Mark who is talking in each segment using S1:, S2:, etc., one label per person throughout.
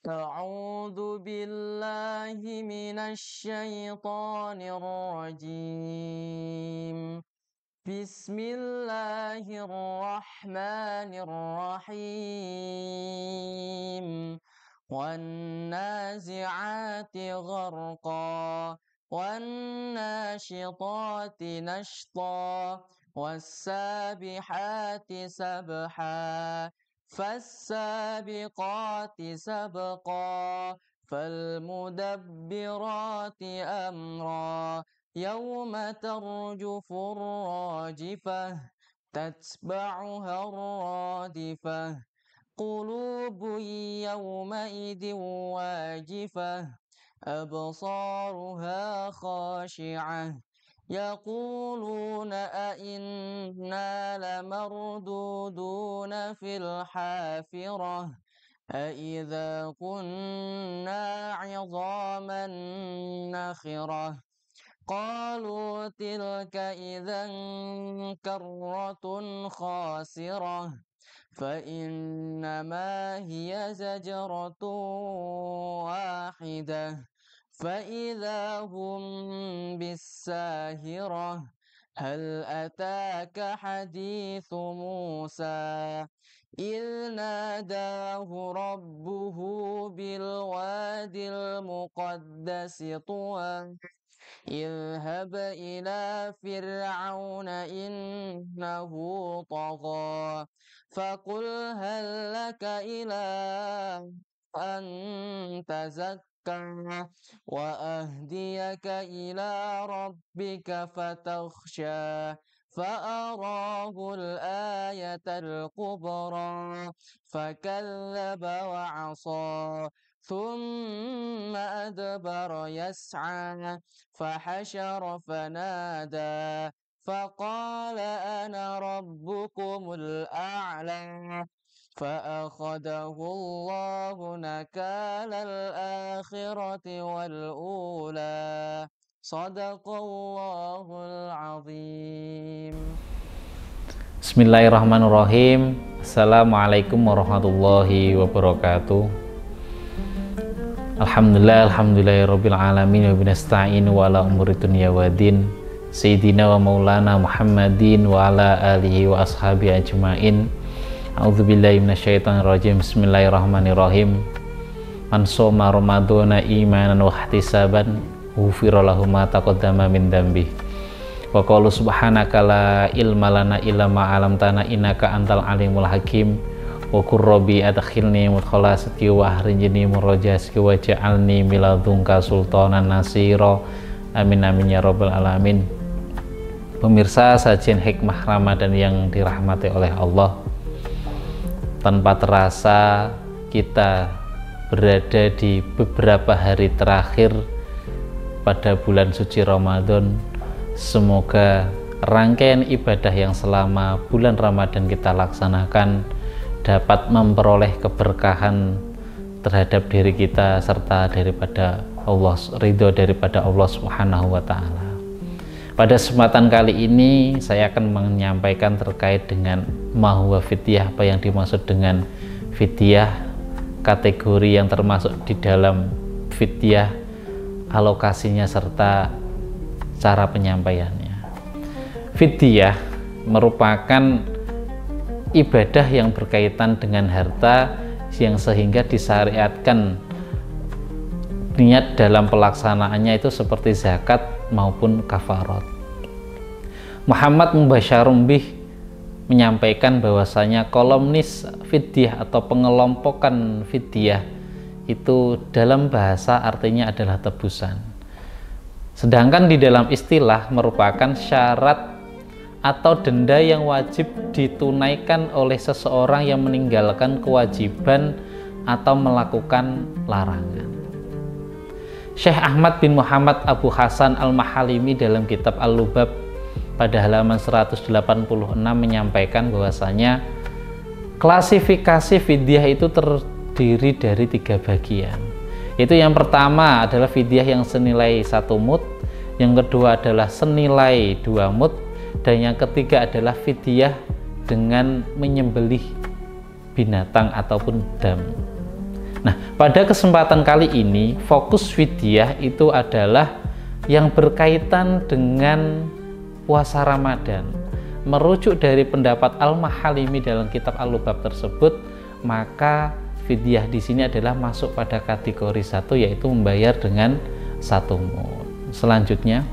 S1: أعوذ بالله من الشيطان الرجيم. بسم الله الرحمن الرحيم. والنازعات غرقا والناشطات نشطا والسابحات سبحا فالسابقات سبقا فالمدبرات أمرا يوم ترجف الراجفة تتبعها الرادفة قلوب يومئذ واجفة أبصارها خاشعة يقولون أئنا لمردودون في الحافرة أئذا كنا عظاما نخرة قالوا تلك إذا كرة خاسرة فإنما هي زجرة واحدة فإذا هم بالساهرة هل أتاك حديث موسى إذ ناداه ربه بالواد المقدس طوى اذهب إلى فرعون إنه طغى فقل هل لك إلى أن تزكى وأهديك إلى ربك فتخشى فأراه الآية الكبرى فكذب وعصى ثم أدبر يسعى فحشر فنادى فقال أنا ربكم الأعلى فأخذه الله نكال الآخرة والأولى صدق الله العظيم.
S2: Bismillahirrahmanirrahim. Assalamualaikum warahmatullahi wabarakatuh. Alhamdulillahirabbil alamin wa binasta'in wa ala umuri dunya waddin. Sayyidina wa maulana Muhammadin wa ala alihi wa ashabi ajmain. A'udzubillahi minasyaitonir rajim. Bismillahirrahmanirrahim. Man shoma ramadhana imanan wa ihtisaban ghufira lahu ma taqaddama min dzambi. Wa qalu subhanaka la ilma lana illa ma 'allamtana innaka antal alimul hakim. Wa qur rabbi adkhilni mudkhala sidqi wa akhrijni mukhraja sidqi wa ja'alni min ladunka sultanan nasira. Amin amin ya rabbal alamin. Pemirsa sajian hikmah Ramadan yang dirahmati oleh Allah, tanpa terasa kita berada di beberapa hari terakhir pada bulan suci Ramadan. Semoga rangkaian ibadah yang selama bulan Ramadan kita laksanakan dapat memperoleh keberkahan terhadap diri kita serta daripada Allah, ridho daripada Allah Subhanahu wa Ta'ala. Pada kesempatan kali ini saya akan menyampaikan terkait dengan mahwa fidyah, apa yang dimaksud dengan fidyah, kategori yang termasuk di dalam fidyah, alokasinya serta cara penyampaiannya. Fidyah merupakan ibadah yang berkaitan dengan harta yang sehingga disyariatkan niat dalam pelaksanaannya itu seperti zakat maupun kafarat. Muhammad Mubasyarum bih menyampaikan bahwasanya kolomnis fidyah atau pengelompokan fidyah itu dalam bahasa artinya adalah tebusan. Sedangkan di dalam istilah merupakan syarat atau denda yang wajib ditunaikan oleh seseorang yang meninggalkan kewajiban atau melakukan larangan. Syekh Ahmad bin Muhammad Abu Hasan Al-Mahalimi dalam kitab Al-Lubab pada halaman 186 menyampaikan bahwasanya klasifikasi fidyah itu terdiri dari 3 bagian. Itu yang pertama adalah fidyah yang senilai 1 mud, yang kedua adalah senilai 2 mud, dan yang ketiga adalah fidyah dengan menyembelih binatang ataupun dam. Nah, pada kesempatan kali ini fokus fidyah itu adalah yang berkaitan dengan puasa Ramadan. Merujuk dari pendapat Al-Mahalimi dalam kitab Al-Lubab tersebut, maka fidyah di sini adalah masuk pada kategori satu, yaitu membayar dengan 1 mud. Selanjutnya,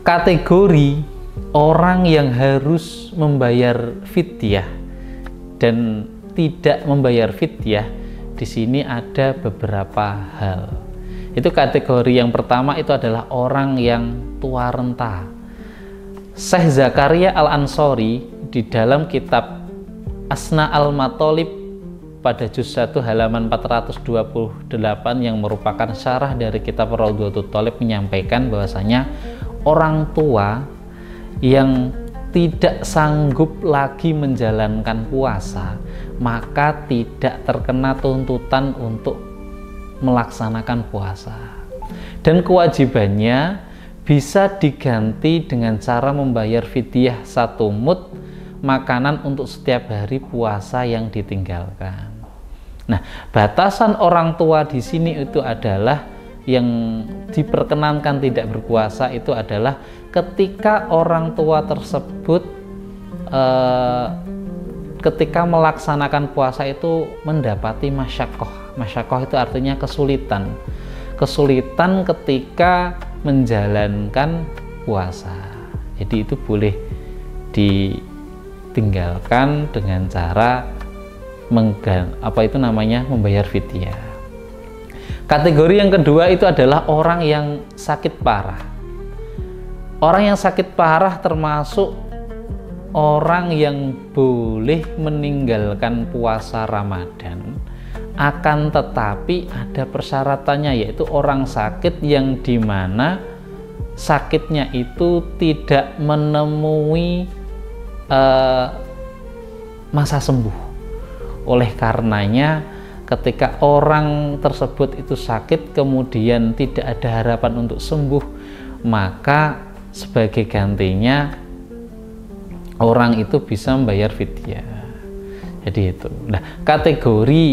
S2: kategori orang yang harus membayar fidyah dan tidak membayar fidyah, di sini ada beberapa hal. Itu kategori yang pertama itu adalah orang yang tua renta. Syekh Zakaria Al-Ansori di dalam kitab Asna Al-Matolib pada juz 1 halaman 428 yang merupakan syarah dari kitab Raudhatul Thalib menyampaikan bahwasanya orang tua yang tidak sanggup lagi menjalankan puasa maka tidak terkena tuntutan untuk melaksanakan puasa, dan kewajibannya bisa diganti dengan cara membayar fidyah 1 mud makanan untuk setiap hari puasa yang ditinggalkan. Nah, batasan orang tua di sini itu adalah yang diperkenankan tidak berpuasa itu adalah ketika orang tua tersebut ketika melaksanakan puasa itu mendapati masyakoh. Masyakoh itu artinya kesulitan. Kesulitan ketika menjalankan puasa. Jadi itu boleh ditinggalkan dengan cara membayar fidyah. Kategori yang kedua itu adalah orang yang sakit parah. Orang yang sakit parah termasuk orang yang boleh meninggalkan puasa Ramadan, akan tetapi ada persyaratannya, yaitu orang sakit yang dimana sakitnya itu tidak menemui masa sembuh. Oleh karenanya ketika orang tersebut itu sakit kemudian tidak ada harapan untuk sembuh, maka sebagai gantinya orang itu bisa membayar fidyah. Jadi itu. Nah, kategori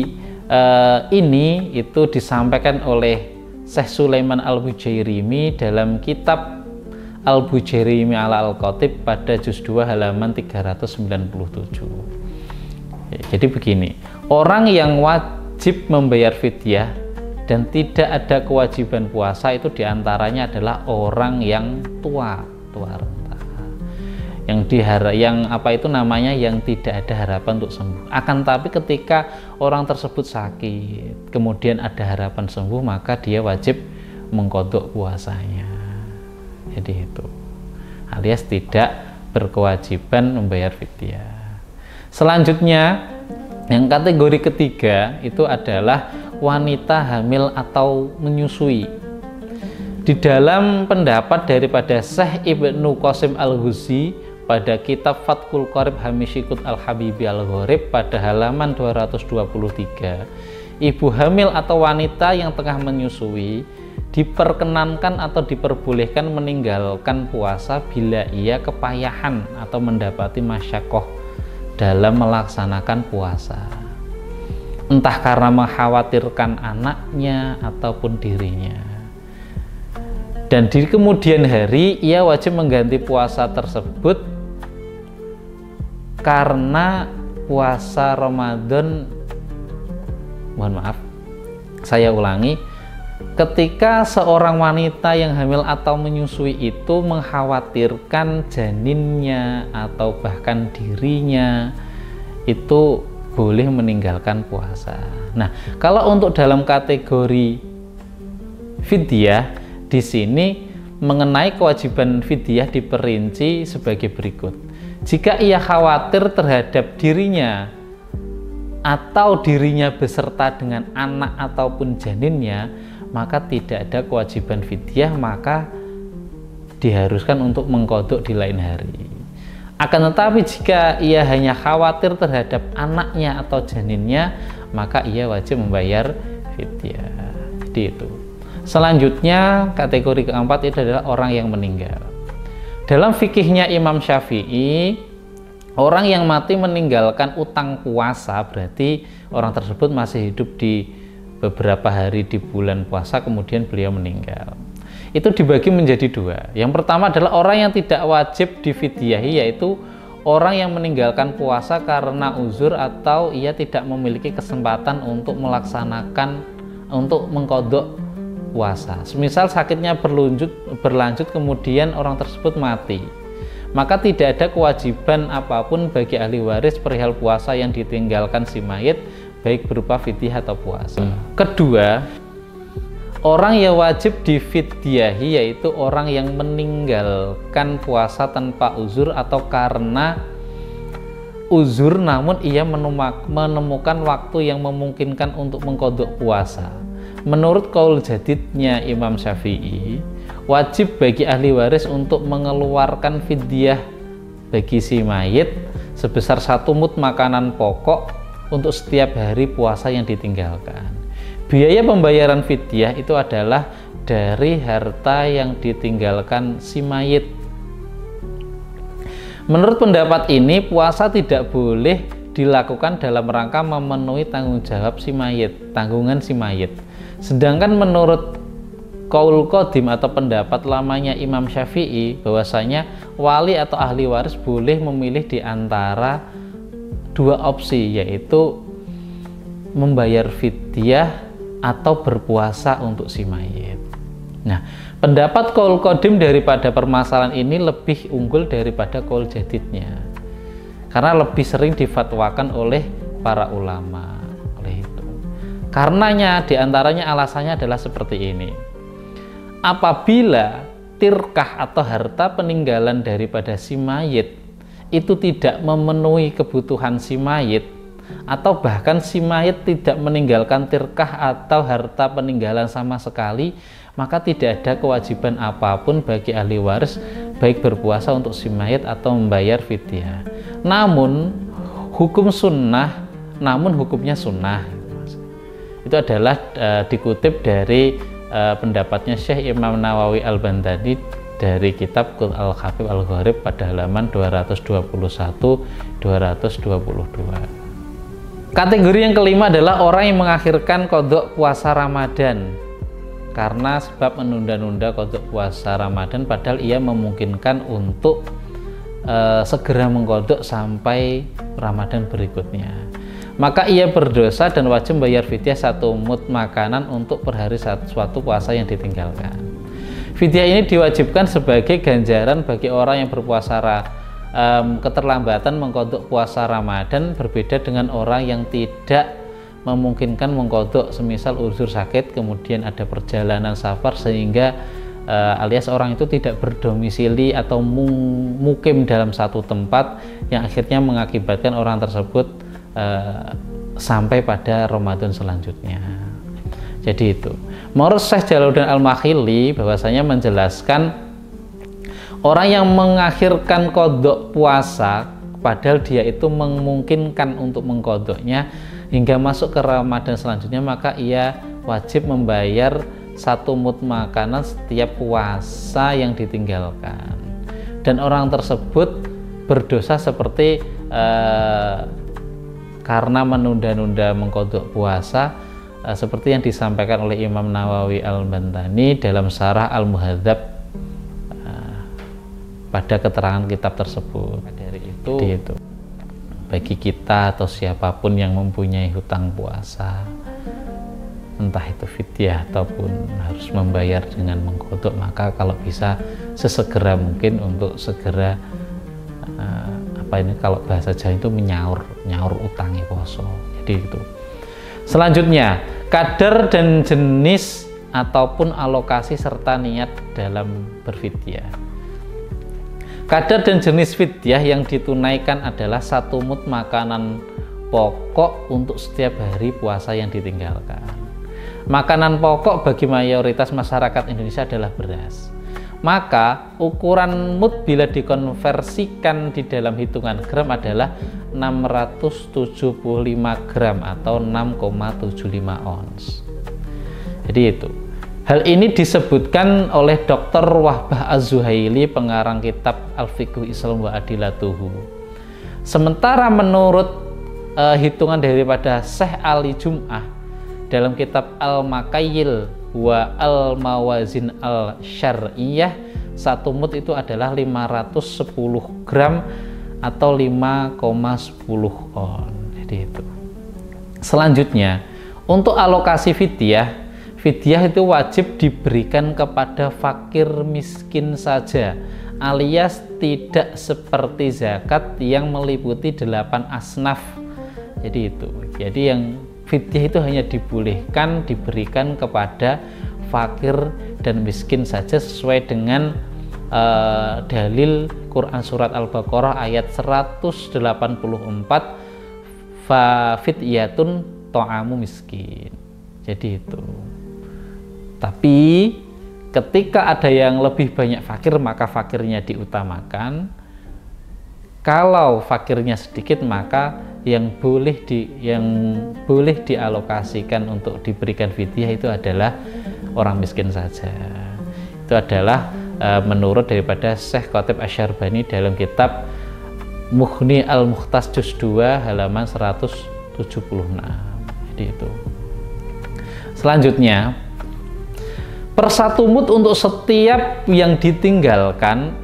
S2: ini itu disampaikan oleh Syekh Sulaiman Al-Bujairimi dalam kitab Al-Bujairimi ala Al-Khatib pada juz 2 halaman 397. Jadi begini, orang yang wajib membayar fidyah dan tidak ada kewajiban puasa itu diantaranya adalah orang yang tua renta, yang tidak ada harapan untuk sembuh. Akan tapi ketika orang tersebut sakit kemudian ada harapan sembuh, maka dia wajib mengqadha puasanya. Jadi itu alias tidak berkewajiban membayar fidyah. Selanjutnya yang kategori ketiga itu adalah wanita hamil atau menyusui. Di dalam pendapat daripada Syekh Ibnu Qasim Al-Ghuzi pada kitab Fathul Qorib Hamishikut Al-Habibi Al-Ghorib pada halaman 223, ibu hamil atau wanita yang tengah menyusui diperkenankan atau diperbolehkan meninggalkan puasa bila ia kepayahan atau mendapati masyakoh dalam melaksanakan puasa, entah karena mengkhawatirkan anaknya ataupun dirinya. Dan di kemudian hari ia wajib mengganti puasa tersebut karena puasa Ramadan, mohon maaf, saya ulangi, ketika seorang wanita yang hamil atau menyusui itu mengkhawatirkan janinnya atau bahkan dirinya, itu boleh meninggalkan puasa. Nah, kalau untuk dalam kategori fidyah, di sini mengenai kewajiban fidyah diperinci sebagai berikut. Jika ia khawatir terhadap dirinya atau dirinya beserta dengan anak ataupun janinnya, maka tidak ada kewajiban fidyah, maka diharuskan untuk mengqadha di lain hari. Akan tetapi jika ia hanya khawatir terhadap anaknya atau janinnya, maka ia wajib membayar fidyah. Jadi itu. Selanjutnya kategori keempat itu adalah orang yang meninggal. Dalam fikihnya Imam Syafi'i, Orang yang mati meninggalkan utang puasa berarti orang tersebut masih hidup di beberapa hari di bulan puasa, kemudian beliau meninggal. Itu dibagi menjadi dua. Yang pertama adalah orang yang tidak wajib difidyahi, yaitu orang yang meninggalkan puasa karena uzur atau ia tidak memiliki kesempatan untuk mengqadha puasa. Semisal sakitnya berlanjut kemudian orang tersebut mati, maka tidak ada kewajiban apapun bagi ahli waris perihal puasa yang ditinggalkan si mayit, baik berupa fidyah atau puasa. Kedua, orang yang wajib difidyahi yaitu orang yang meninggalkan puasa tanpa uzur atau karena uzur namun ia menemukan waktu yang memungkinkan untuk mengqadha puasa. Menurut qaul jadidnya Imam Syafi'i, wajib bagi ahli waris untuk mengeluarkan fidyah bagi si mayit sebesar 1 mud makanan pokok untuk setiap hari puasa yang ditinggalkan. Biaya pembayaran fidyah itu adalah dari harta yang ditinggalkan si mayit. Menurut pendapat ini, puasa tidak boleh dilakukan dalam rangka memenuhi tanggung jawab si mayit, tanggungan si mayit. Sedangkan menurut qaul qadim atau pendapat lamanya Imam Syafi'i, bahwasanya wali atau ahli waris boleh memilih di antara dua opsi, yaitu membayar fidyah atau berpuasa untuk si mayit. Nah, pendapat qaul qadim daripada permasalahan ini lebih unggul daripada qaul jadidnya, karena lebih sering difatwakan oleh para ulama. Oleh itu, karenanya diantaranya alasannya adalah seperti ini: apabila tirkah atau harta peninggalan daripada si mayit itu tidak memenuhi kebutuhan si mayit, atau bahkan si mayit tidak meninggalkan tirkah atau harta peninggalan sama sekali, maka tidak ada kewajiban apapun bagi ahli waris baik berpuasa untuk si mayit atau membayar fidyah. Namun hukumnya sunnah. Itu adalah dikutip dari pendapatnya Syekh Imam Nawawi Al-Bantani dari kitab Qul Al-Khabib Al-Gharib pada halaman 221-222. Kategori yang kelima adalah orang yang mengakhirkan qadha puasa Ramadan karena sebab menunda-nunda qadha puasa Ramadan, padahal ia memungkinkan untuk segera mengqadha sampai Ramadan berikutnya. Maka ia berdosa dan wajib bayar fidyah 1 mud makanan untuk per hari suatu puasa yang ditinggalkan. Fidyah ini diwajibkan sebagai ganjaran bagi orang yang berpuasa keterlambatan mengqadha puasa Ramadan, berbeda dengan orang yang tidak memungkinkan mengqadha, semisal uzur sakit, kemudian ada perjalanan safar sehingga alias orang itu tidak berdomisili atau mukim dalam satu tempat, yang akhirnya mengakibatkan orang tersebut sampai pada Ramadan selanjutnya. Jadi itu menurut Syekh Jalaluddin Al-Makhili bahwasanya menjelaskan orang yang mengakhirkan qadha puasa padahal dia itu memungkinkan untuk mengqadhanya hingga masuk ke Ramadan selanjutnya, maka ia wajib membayar 1 mud makanan setiap puasa yang ditinggalkan, dan orang tersebut berdosa seperti karena menunda-nunda mengqadha puasa, seperti yang disampaikan oleh Imam Nawawi Al-Bantani dalam Syarah Al-Muhadzab pada keterangan kitab tersebut. Dari itu bagi kita atau siapapun yang mempunyai hutang puasa, entah itu fidyah ataupun harus membayar dengan mengqadha, maka kalau bisa sesegera mungkin untuk segera kalau bahasa Jawa itu nyaur utangnya poso. Jadi itu. Selanjutnya, kadar dan jenis ataupun alokasi serta niat dalam berfidyah. Kadar dan jenis fidyah yang ditunaikan adalah 1 mud makanan pokok untuk setiap hari puasa yang ditinggalkan. Makanan pokok bagi mayoritas masyarakat Indonesia adalah beras. Maka ukuran mud bila dikonversikan di dalam hitungan gram adalah 675 gram atau 6,75 ons. Jadi itu. Hal ini disebutkan oleh Dr. Wahbah Az-Zuhaili, pengarang kitab Al-Fiqh Islam wa Adilatuhu. Sementara menurut hitungan daripada Syekh Ali Jum'ah dalam kitab Al-Makayyil wa Al-Mawazin Al-Syar'iyah, 1 mud itu adalah 510 gram atau 5,10 on. Jadi itu. Selanjutnya, untuk alokasi fidyah itu wajib diberikan kepada fakir miskin saja, alias tidak seperti zakat yang meliputi 8 asnaf. Jadi itu. Jadi yang fidyah itu hanya dibolehkan diberikan kepada fakir dan miskin saja sesuai dengan dalil Quran surat Al-Baqarah ayat 184, fa fidyatun ta'amu miskin. Jadi itu. Tapi ketika ada yang lebih banyak fakir, maka fakirnya diutamakan. Kalau fakirnya sedikit, maka yang boleh dialokasikan untuk diberikan fidyah itu adalah orang miskin saja. Itu adalah menurut daripada Syekh Khatib Asy-Syarbani dalam kitab Mughni Al-Mukhtas Juz 2 halaman 176. Jadi itu. Selanjutnya, per 1 mud untuk setiap yang ditinggalkan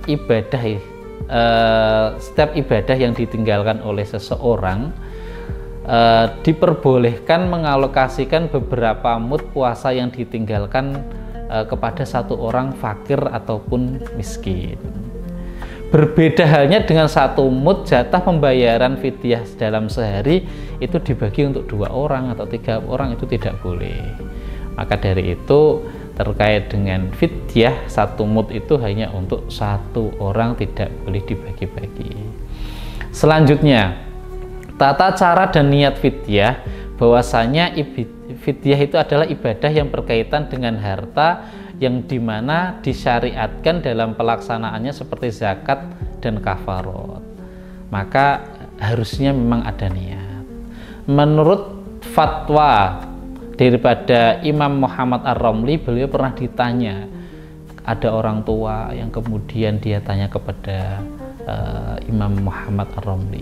S2: setiap ibadah yang ditinggalkan oleh seseorang, diperbolehkan mengalokasikan beberapa mud puasa yang ditinggalkan kepada 1 orang fakir ataupun miskin. Berbeda halnya dengan 1 mud jatah pembayaran fidyah dalam sehari itu dibagi untuk 2 orang atau 3 orang, itu tidak boleh. Maka dari itu terkait dengan fidyah 1 mud itu hanya untuk 1 orang, tidak boleh dibagi-bagi. Selanjutnya, tata cara dan niat fidyah, bahwasanya fidyah itu adalah ibadah yang berkaitan dengan harta yang dimana disyariatkan dalam pelaksanaannya seperti zakat dan kafarot. Maka harusnya memang ada niat. Menurut fatwa daripada Imam Muhammad Ar-Ramli, beliau pernah ditanya, ada orang tua yang kemudian dia tanya kepada Imam Muhammad Ar-Ramli,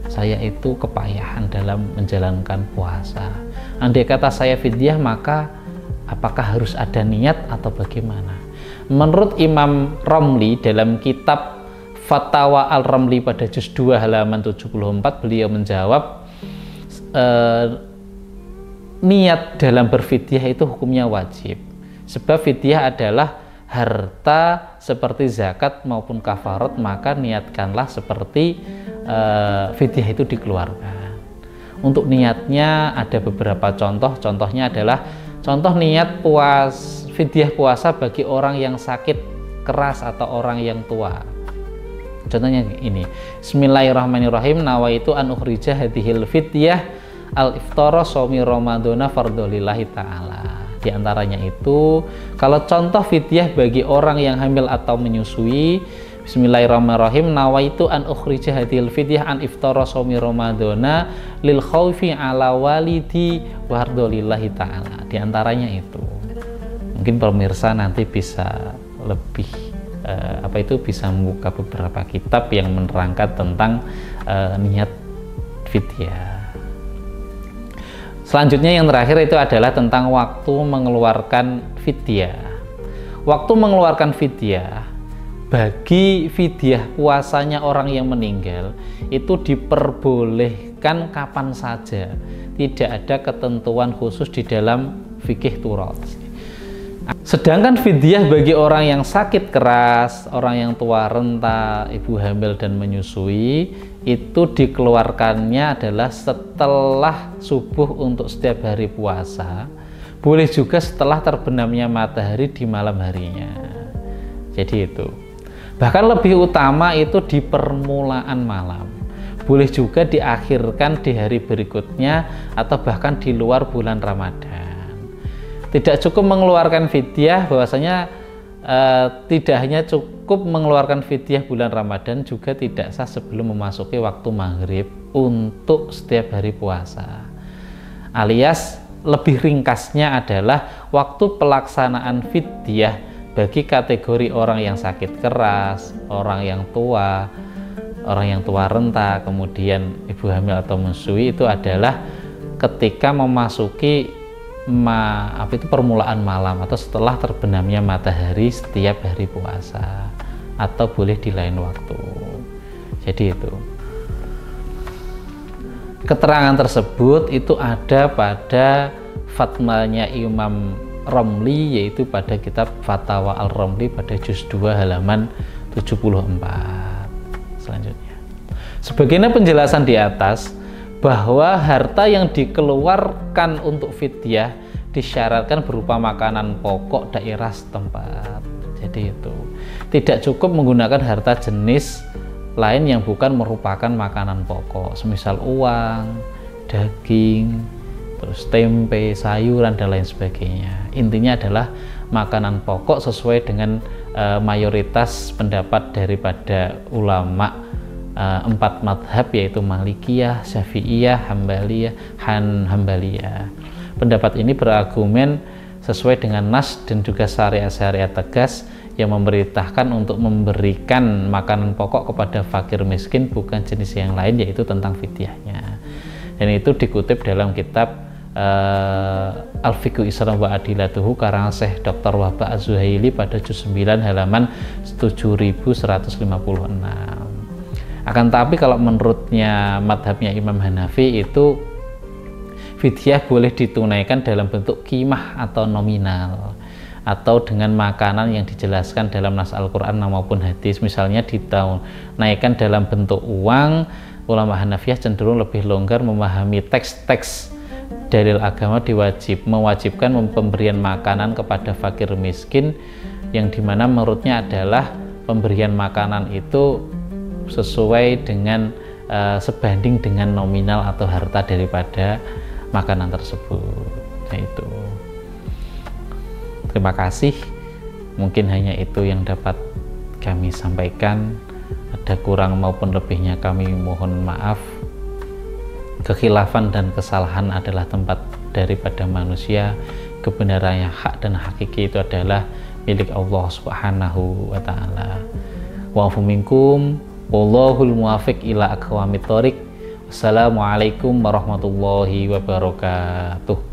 S2: saya itu kepayahan dalam menjalankan puasa, andai kata saya fidyah, maka apakah harus ada niat atau bagaimana? Menurut Imam Ramli dalam kitab Fatawa Al-Ramli pada juz 2 halaman 74, beliau menjawab, niat dalam berfidyah itu hukumnya wajib, sebab fidyah adalah harta seperti zakat maupun kafarat, maka niatkanlah seperti fidyah itu dikeluarkan. Untuk niatnya ada beberapa contohnya adalah contoh niat fidyah puasa bagi orang yang sakit keras atau orang yang tua. Contohnya ini, Bismillahirrahmanirrahim, nawaitu an ukhrija hadhil fidyah al-iftara shaumi ramadhana fardholillahi ta'ala. Di antaranya itu, kalau contoh fidyah bagi orang yang hamil atau menyusui, Bismillahirrahmanirrahim, nawaitu an ukhrija hadhil fidyah an iftara shaumi ramadhana lil khaufi ala walidi fardholillahi ta'ala. Di antaranya itu. Mungkin pemirsa nanti bisa lebih bisa membuka beberapa kitab yang menerangkan tentang niat fidyah. Selanjutnya yang terakhir itu adalah tentang waktu mengeluarkan fidyah. Waktu mengeluarkan fidyah bagi fidyah puasanya orang yang meninggal itu diperbolehkan kapan saja, tidak ada ketentuan khusus di dalam fikih turat. Sedangkan fidyah bagi orang yang sakit keras, orang yang tua renta, ibu hamil dan menyusui, itu dikeluarkannya adalah setelah subuh untuk setiap hari puasa, boleh juga setelah terbenamnya matahari di malam harinya. Jadi itu. Bahkan lebih utama itu di permulaan malam. Boleh juga diakhirkan di hari berikutnya atau bahkan di luar bulan Ramadan. Tidak cukup mengeluarkan fidyah, bahwasanya tidak hanya cukup mengeluarkan fidyah bulan Ramadan, juga tidak sah sebelum memasuki waktu maghrib untuk setiap hari puasa. Alias lebih ringkasnya adalah waktu pelaksanaan fidyah bagi kategori orang yang sakit keras, orang yang tua, orang yang tua renta, kemudian ibu hamil atau menyusui, itu adalah ketika memasuki permulaan malam atau setelah terbenamnya matahari setiap hari puasa, atau boleh di lain waktu. Jadi itu keterangan tersebut itu ada pada fatwanya Imam Romli, yaitu pada kitab Fatawa Al-Romli pada juz 2 halaman 74. Selanjutnya, sebagaimana penjelasan di atas bahwa harta yang dikeluarkan untuk fidyah disyaratkan berupa makanan pokok daerah setempat. Jadi itu tidak cukup menggunakan harta jenis lain yang bukan merupakan makanan pokok, semisal uang, daging, terus tempe, sayuran, dan lain sebagainya. Intinya adalah makanan pokok sesuai dengan mayoritas pendapat daripada ulama 4 madhab, yaitu Malikiyah, Syafi'iyah, Hambaliyah. Pendapat ini berargumen sesuai dengan nas dan juga syariat-syariat tegas yang memerintahkan untuk memberikan makanan pokok kepada fakir miskin, bukan jenis yang lain, yaitu tentang fidyahnya. Dan itu dikutip dalam kitab Al-Fiqhu Islam wa Adilatuhu karangan Syekh Dr. Wahbah Az-Zuhaili pada juz 9 halaman 7156. Akan tapi kalau menurutnya madhabnya Imam Hanafi, itu fidyah boleh ditunaikan dalam bentuk qimah atau nominal, atau dengan makanan yang dijelaskan dalam nas Al-Quran maupun hadis. Misalnya dinaikkan dalam bentuk uang, ulama Hanafiyah cenderung lebih longgar memahami teks-teks dalil agama mewajibkan pemberian makanan kepada fakir miskin, yang dimana menurutnya adalah pemberian makanan itu sesuai dengan sebanding dengan nominal atau harta daripada makanan tersebut. Nah, itu. Terima kasih. Mungkin hanya itu yang dapat kami sampaikan. Ada kurang maupun lebihnya kami mohon maaf. Kekhilafan dan kesalahan adalah tempat daripada manusia. Kebenaran yang hak dan hakiki itu adalah milik Allah Subhanahu wa ta'ala. Wa minkum wallahul muwafiq ila aqwamit thoriq. Wassalamualaikum warahmatullahi wabarakatuh.